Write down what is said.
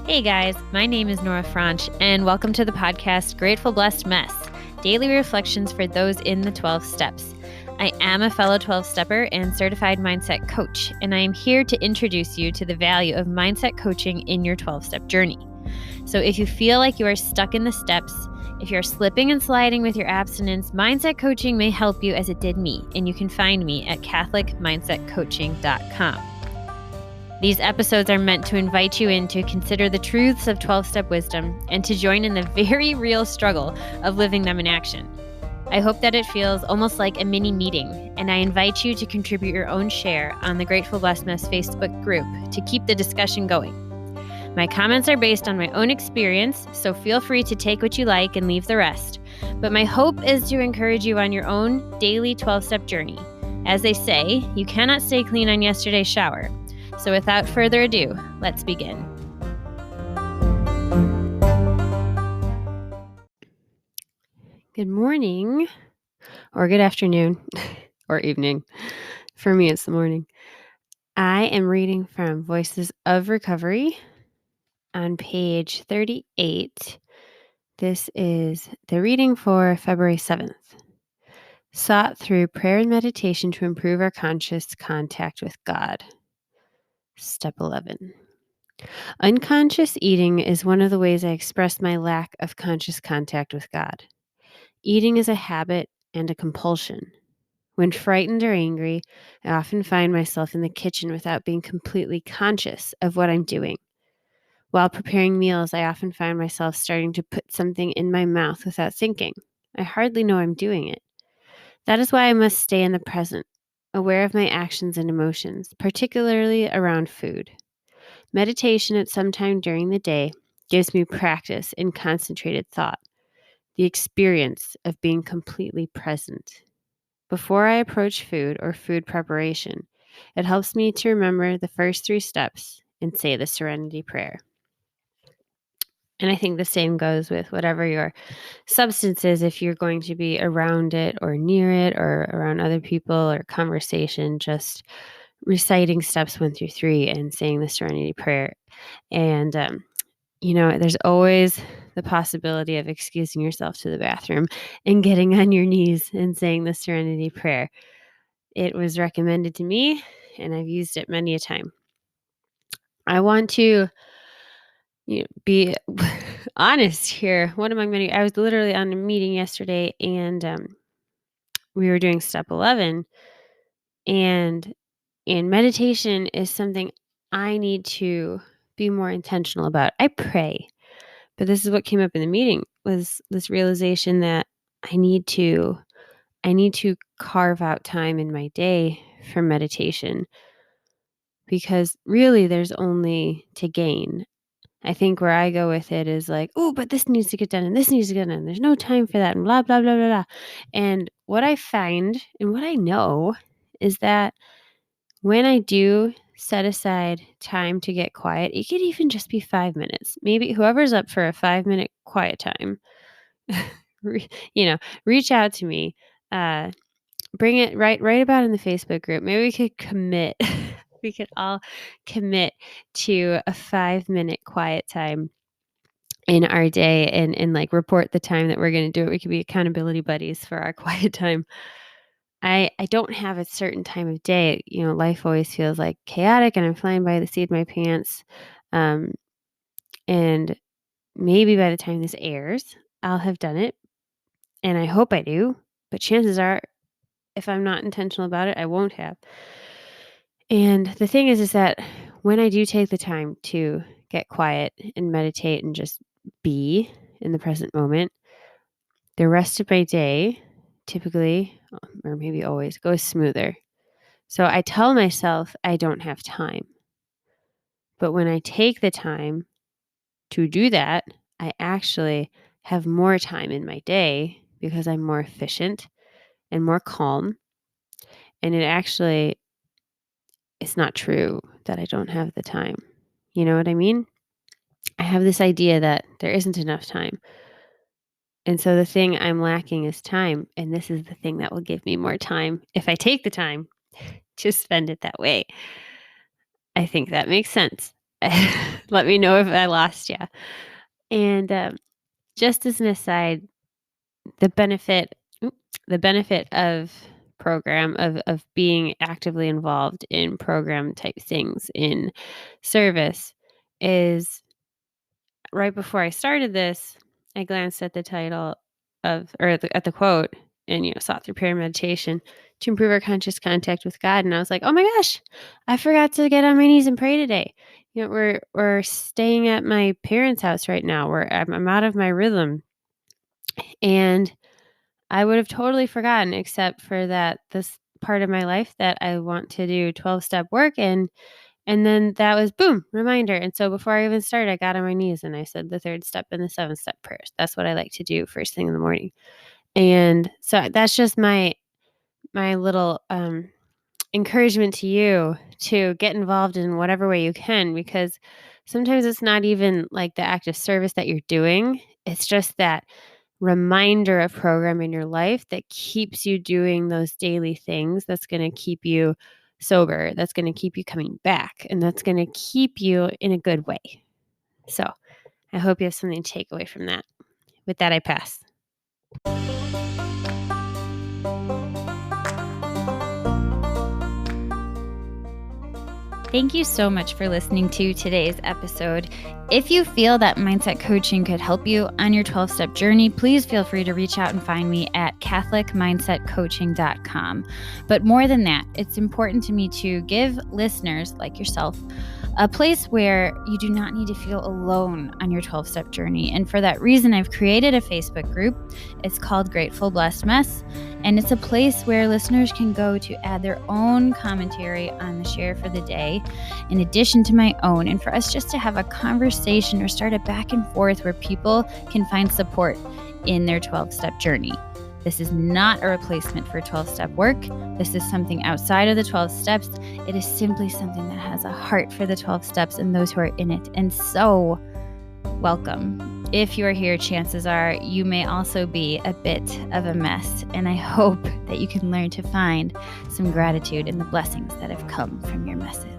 Hey guys, my name is Nora Franch, and welcome to the podcast Grateful Blessed Mess, daily reflections for those in the 12 steps. I am a fellow 12-stepper and certified mindset coach, and I am here to introduce you to the value of mindset coaching in your 12-step journey. So if you feel like you are stuck in the steps, if you're slipping and sliding with your abstinence, mindset coaching may help you as it did me, and you can find me at CatholicMindsetCoaching.com. These episodes are meant to invite you in to consider the truths of 12-step wisdom and to join in the very real struggle of living them in action. I hope that it feels almost like a mini meeting, and I invite you to contribute your own share on the Grateful Blessedness Facebook group to keep the discussion going. My comments are based on my own experience, so feel free to take what you like and leave the rest. But my hope is to encourage you on your own daily 12-step journey. As they say, you cannot stay clean on yesterday's shower. So without further ado, let's begin. Good morning, or good afternoon, or evening. For me, it's the morning. I am reading from Voices of Recovery on page 38. This is the reading for February 7th. Sought through prayer and meditation to improve our conscious contact with God. Step 11. Unconscious eating is one of the ways I express my lack of conscious contact with God. Eating is a habit and a compulsion. When frightened or angry, I often find myself in the kitchen without being completely conscious of what I'm doing. While preparing meals, I often find myself starting to put something in my mouth without thinking. I hardly know I'm doing it. That is why I must stay in the present, aware of my actions and emotions, particularly around food. Meditation at some time during the day gives me practice in concentrated thought, the experience of being completely present. Before I approach food or food preparation, it helps me to remember the first 3 steps and say the Serenity Prayer. And I think the same goes with whatever your substance is, if you're going to be around it or near it or around other people or conversation, just reciting steps 1 through 3 and saying the Serenity Prayer. And, there's always the possibility of excusing yourself to the bathroom and getting on your knees and saying the Serenity Prayer. It was recommended to me, and I've used it many a time. I want to be honest here. One among many, I was literally on a meeting yesterday, and we were doing step 11, and meditation is something I need to be more intentional about. I pray, but this is what came up in the meeting, was this realization that I need to carve out time in my day for meditation, because really there's only to gain. I think where I go with it is like, oh, but this needs to get done and this needs to get done. There's no time for that and blah, blah, blah, blah, blah. And what I find and what I know is that when I do set aside time to get quiet, it could even just be 5 minutes. Maybe whoever's up for a 5-minute quiet time, reach out to me. Bring it right about in the Facebook group. Maybe we could commit. We could all commit to a 5-minute quiet time in our day and like report the time that we're going to do it. We could be accountability buddies for our quiet time. I don't have a certain time of day. Life always feels like chaotic and I'm flying by the seat of my pants. And maybe by the time this airs, I'll have done it. And I hope I do. But chances are, if I'm not intentional about it, I won't have. And the thing is that when I do take the time to get quiet and meditate and just be in the present moment, the rest of my day typically, or maybe always, goes smoother. So I tell myself I don't have time. But when I take the time to do that, I actually have more time in my day because I'm more efficient and more calm. And it's not true that I don't have the time. You know what I mean? I have this idea that there isn't enough time. And so the thing I'm lacking is time. And this is the thing that will give me more time if I take the time to spend it that way. I think that makes sense. let me know if I lost you. And just as an aside, the benefit of program of being actively involved in program type things in service is right before I started this, I glanced at the title at the quote and, sought through prayer and meditation to improve our conscious contact with God. And I was like, oh my gosh, I forgot to get on my knees and pray today. We're staying at my parents' house right now where I'm out of my rhythm. And I would have totally forgotten except for this part of my life that I want to do 12-step work in. And then that was boom, reminder. And so before I even started, I got on my knees and I said the 3rd step and the 7th-step prayers. That's what I like to do first thing in the morning. And so that's just my little encouragement to you to get involved in whatever way you can, because sometimes it's not even like the act of service that you're doing. It's just that reminder of program in your life that keeps you doing those daily things, that's going to keep you sober, that's going to keep you coming back, and that's going to keep you in a good way. So I hope you have something to take away from that. With that, I pass. Thank you so much for listening to today's episode. If you feel that mindset coaching could help you on your 12-step journey, please feel free to reach out and find me at catholicmindsetcoaching.com. But more than that, it's important to me to give listeners like yourself a place where you do not need to feel alone on your 12-step journey. And for that reason, I've created a Facebook group. It's called Grateful Blessed Mess. And it's a place where listeners can go to add their own commentary on the share for the day, in addition to my own, and for us just to have a conversation or start a back and forth where people can find support in their 12-step journey. This is not a replacement for 12-step work. This is something outside of the 12 steps. It is simply something that has a heart for the 12 steps and those who are in it. And so, welcome. If you are here, chances are you may also be a bit of a mess. And I hope that you can learn to find some gratitude in the blessings that have come from your messes.